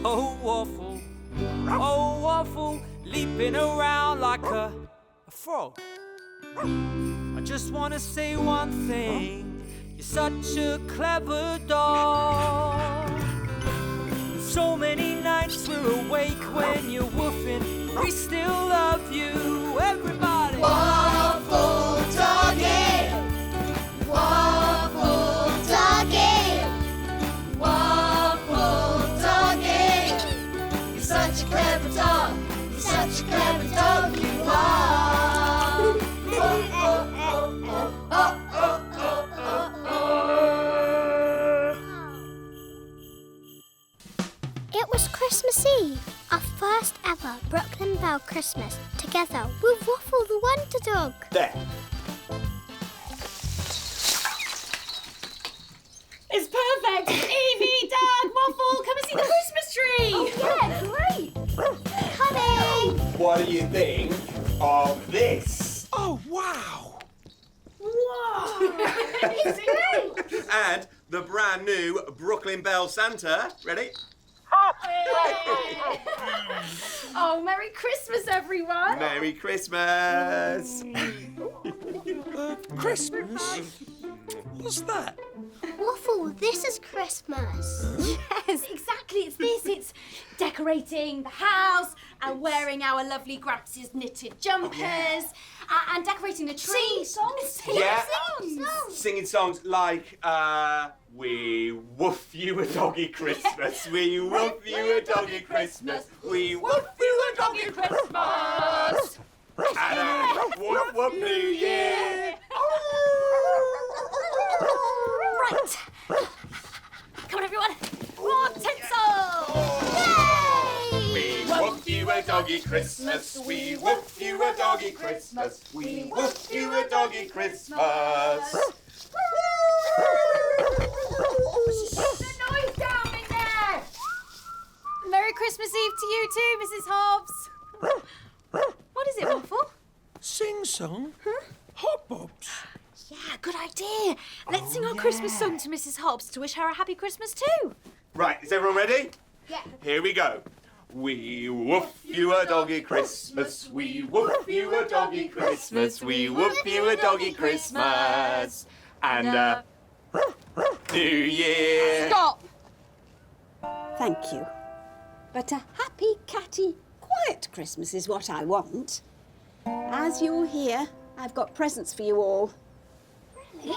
Oh, Waffle, leaping around like a frog. I just want to say one thing. You're such a clever dog. So many nights we're awake when you're woofing. We still love you, everybody. Waffle Doggy! Waffle Doggy! Waffle Doggy! You're such a clever dog. You're such a clever dog, you are. It was Christmas Eve, our first ever Brooklyn Bell Christmas, together with Waffle the Wonderdog. There. It's perfect! Evie, Doug, Waffle, come and see the Christmas tree! Oh, yeah, great! Coming! What do you think of this? Oh, wow. Whoa! It's great! And the brand new Brooklyn Bell Santa. Ready? Oh, Merry Christmas, everyone! Merry Christmas! Christmas? What's that? Waffle, this is Christmas. Yes, exactly. It's this. It's decorating the house and wearing our lovely Gramps' knitted jumpers and decorating the tree. Singing songs. Singing songs like, we woof you a doggy Christmas. We woof you a doggy Christmas. We woof you a doggy Christmas. And a woof woof New Year. Right. Come on, everyone. More tinsel! Yay! We woof you a doggy Christmas. We woof you a doggy Christmas. We woof you a doggy Christmas. The noise down in there! Merry Christmas Eve to you too, Mrs. Hobbs. What is it, Waffle? Sing-song? Hot Bobs? Yeah, good idea. Let's sing our Christmas song to Mrs. Hobbs to wish her a happy Christmas too. Right, is everyone ready? Yeah. Here we go. We woof you a doggy Christmas. We woof you a doggy Christmas. We woof you a doggy Christmas. And a New Year. Stop! Thank you. But a happy, catty, quiet Christmas is what I want. As you're here, I've got presents for you all.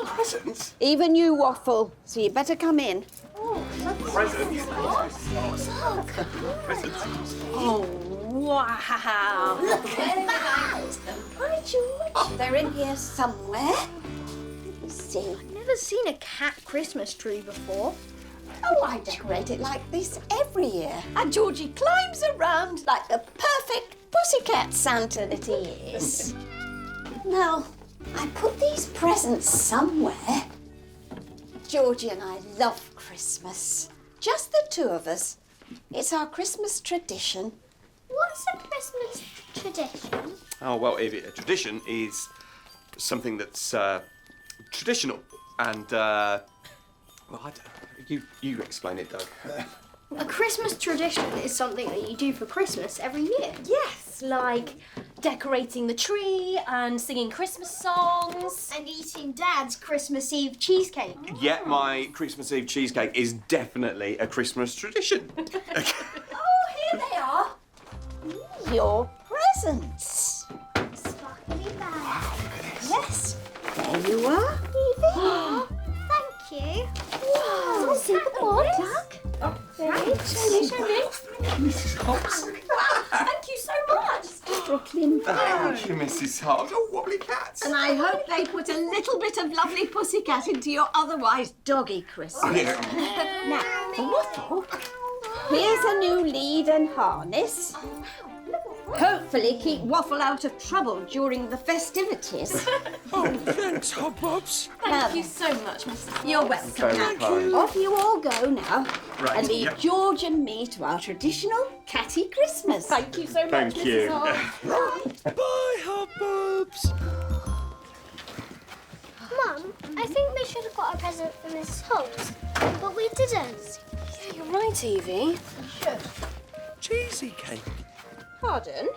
Presents? Even you, Waffle, so you better come in. Presents? Oh, wow. Look at that! By George, they're in here somewhere. Let me see. I've never seen a cat Christmas tree before. Oh, I decorate it like this every year. And Georgie climbs around like the perfect pussycat Santa that he is. Now, I put these presents somewhere. Georgie and I love Christmas. Just the two of us. It's our Christmas tradition. What's a Christmas tradition? Oh, well, a tradition is something that's traditional. And, well, I don't, you explain it, Doug. A Christmas tradition is something that you do for Christmas every year. Yes, like decorating the tree and singing Christmas songs. And eating Dad's Christmas Eve cheesecake. Yeah, my Christmas Eve cheesecake is definitely a Christmas tradition. Oh, here they are. Your presents. Sparkly bag. Wow, look at this. Yes, there you are. Thank you. Wow. See the Doug. Show me. Mrs. Hobbs. Thank you so much. Brooklyn Bell. Thank you, Mrs. Hobbs. Oh, wobbly cats. And I hope they put a little bit of lovely pussycat into your otherwise doggy Christmas. Now, for Waffle, here's a new lead and harness. Hopefully keep Waffle out of trouble during the festivities. Oh, thanks, Hot Bobs. Thank you so much, Mrs. Hobbs. You're welcome. Very kind. Off you all go now. Right, And leave yep. George and me to our traditional catty Christmas. Thank you so much, Thank Mrs. you. Hobbs. Bye, Hot Bobs. Mum, I think we should have got a present for Mrs. Hobbs, but we didn't. You're right, Evie. Cheesy cake. Pardon?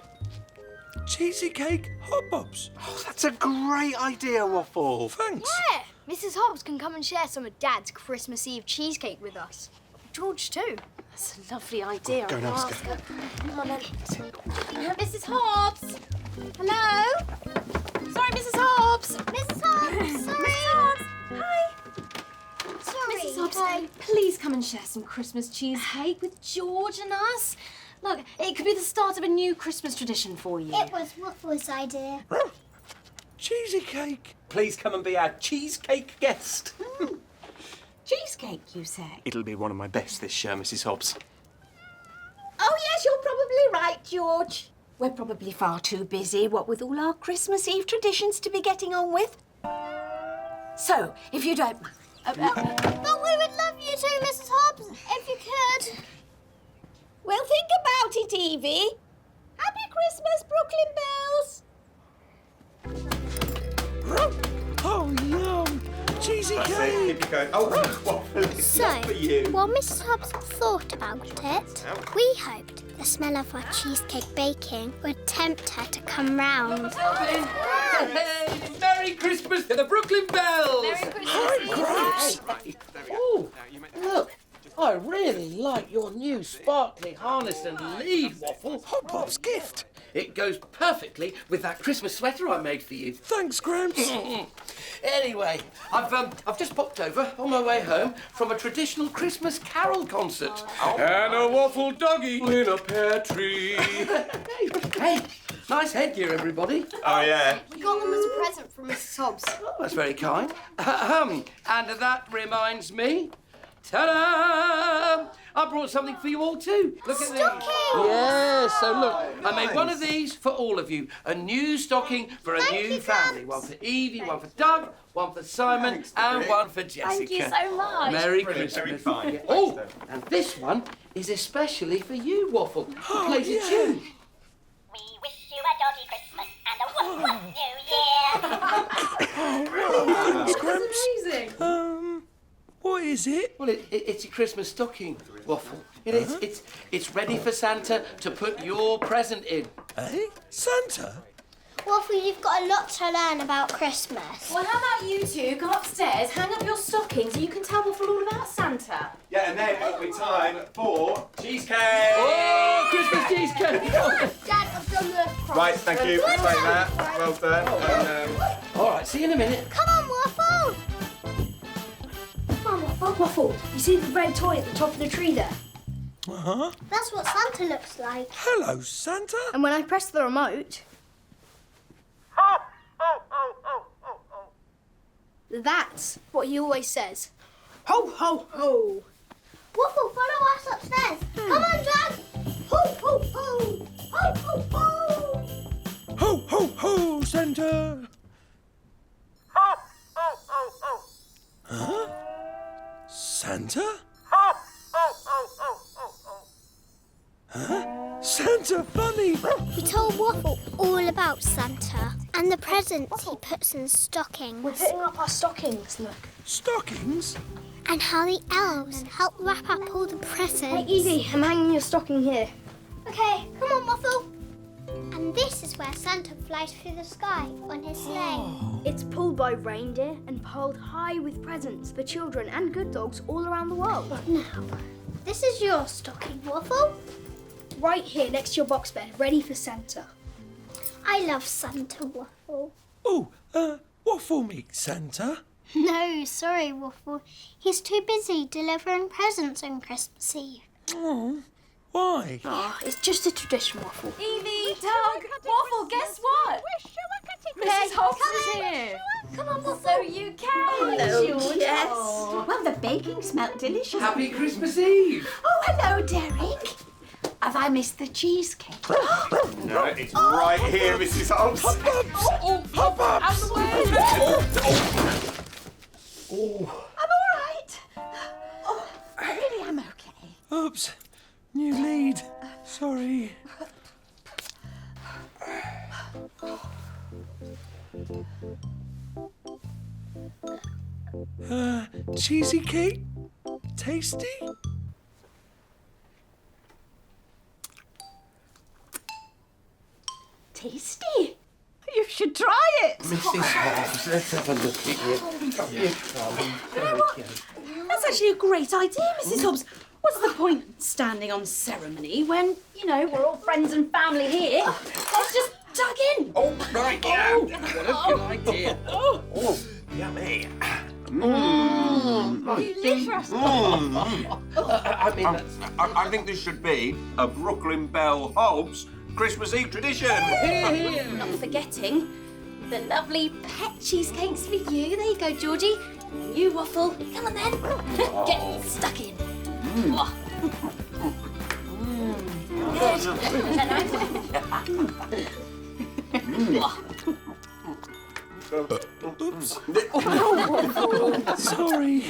Cheesy cake hot pops. Oh, that's a great idea, Waffle. Thanks. Yeah, Mrs. Hobbs can come and share some of Dad's Christmas Eve cheesecake with us. George too. That's a lovely idea. Go and I'll ask her. Come on then. Mrs. Hobbs! Hello? Sorry, Mrs. Hobbs! Mrs. Hobbs, sorry. Mrs. Hobbs! Hi! Sorry. Mrs. Hobbs, Hi. please come and share some Christmas cheesecake with George and us. Look, it could be the start of a new Christmas tradition for you. It was Waffle's idea. Cheesy cake. Please come and be our cheesecake guest. Cheesecake, you say? It'll be one of my best this year, Mrs. Hobbs. Oh, yes, you're probably right, George. We're probably far too busy, what with all our Christmas Eve traditions to be getting on with. So, if you don't mind... But we would love you too, Mrs. Hobbs, if you could. Well, think about it, Evie. Happy Christmas, Brooklyn Bells. Oh, yum. Cheesy That's it. cake. Keep it going. Oh, Waffle, it's So, not for you. while Mrs. Hobbs thought about it, we hoped the smell of our cheesecake baking would tempt her to come round. Hey, Merry Christmas to the Brooklyn Bells! Oh, look, I really like your new sparkly harness and lead, Waffle. Hot Pop's gift. It goes perfectly with that Christmas sweater I made for you. Thanks, Gramps. Anyway, I've just popped over on my way home from a traditional Christmas carol concert. And a waffle doggy in a pear tree. Hey, nice headgear, everybody. Oh, yeah. We got them as a present from Mrs. Hobbs. Oh, that's very kind. And that reminds me. Ta-da! I brought something for you all too. Look at these. Yes, so look, I made one of these for all of you. A new stocking for a new family. One for Evie, one for Doug, one for Simon, and one for Jessica. Thank you so much. Merry Brilliant, Christmas. very kind. Oh, Thanks, and this one is especially for you, Waffle. It plays a tune. We wish you a doggy Christmas and a woof woof New Year. Thanks, Gramps. Amazing. What is it? Well, it's a Christmas stocking, Waffle. It's ready for Santa to put your present in. Eh? Santa? Waffle, you've got a lot to learn about Christmas. Well, how about you two go upstairs, hang up your stockings, so you can tell Waffle all about Santa. Yeah, and then it'll be time for cheesecake. Oh, Christmas cheesecake! Dad, I've done the Right, thank you. Take that. Well done. All right, see you in a minute. Come on, Waffle! Come on, Waffle. Waffle, you see the red toy at the top of the tree there? Uh-huh. That's what Santa looks like. Hello, Santa. And when I press the remote... That's what he always says. Ho, ho, ho. Waffle, follow us upstairs. Come on, Dad. Ho, ho, ho. Ho, ho, ho. Ho, ho, ho, Santa. Huh? Santa? Huh? Santa funny. We told Waffle all about Santa and the presents he puts in stockings. We're putting up our stockings, look. Stockings? And how the elves help wrap up all the presents. Hey, Evie, I'm hanging your stocking here. Okay, come on, Waffle. And this is where Santa flies through the sky on his sleigh. It's pulled by reindeer and piled high with presents for children and good dogs all around the world. Now, this is your stocking, Waffle. Right here next to your box bed, ready for Santa. I love Santa, Waffle. Oh, Waffle meet Santa. No, sorry, Waffle. He's too busy delivering presents on Christmas Eve. Oh, why? Oh, it's just a tradition, Waffle. Evie, Doug, Waffle, guess what? Mrs. Hobbs is here. Come on, Waffle. So you can. Hello, yes. Well, the baking smelled delicious. Happy Christmas Eve. Oh, hello, Derek. Have I missed the cheesecake? No, it's right here, Mrs. Hobbs. Hop ups! Out the way. I'm all right. Oh, I really am okay. Oops. New lead. Sorry. Cheesy cake? Tasty? tasty. You should try it. Mrs. Hobbs, let's have a look at you. That's actually a great idea, Mrs. Hobbs. What's the point standing on ceremony when, we're all friends and family here? Let's just tug in. Oh, right, yeah. What a good idea. Oh, yummy. Delicious. I mean, that's... I think this should be a Brooklyn Bell Hobbs Christmas Eve tradition. Not forgetting the lovely pet cheesecakes for you. There you go, Georgie. And you, Waffle. Come on then. Get stuck in. Oops. Sorry.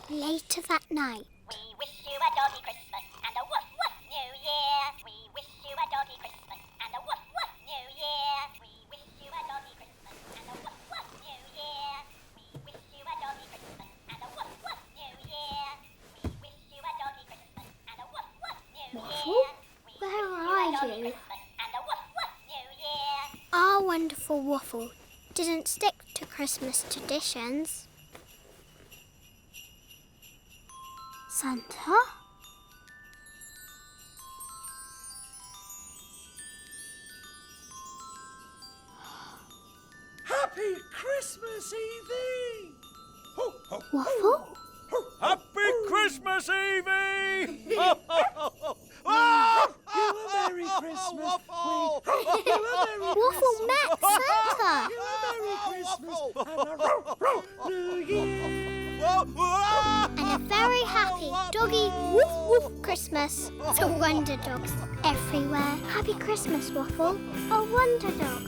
Later that night. We wish you a doggy Christmas and a woof woof New Year. We wish you a doggy Christmas and a woof woof New Year. We wish you a doggy Christmas and a woof woof New Year. We wish you a doggy Christmas and a woof woof New Year. We wish you a doggy Christmas and a woof woof New Year. Waffle? Where are you? And a woof woof New Year. Our wonderful Waffle didn't stick to Christmas traditions. Santa? Happy Christmas, Evie! Ho, ho, Waffle? Happy Christmas, Evie! You a Merry Christmas. Waffle met Santa! You a Merry Christmas and a New Year. And a very happy doggy woof woof Christmas to Wonder Dogs everywhere. Happy Christmas, Waffle, a Wonder Dog.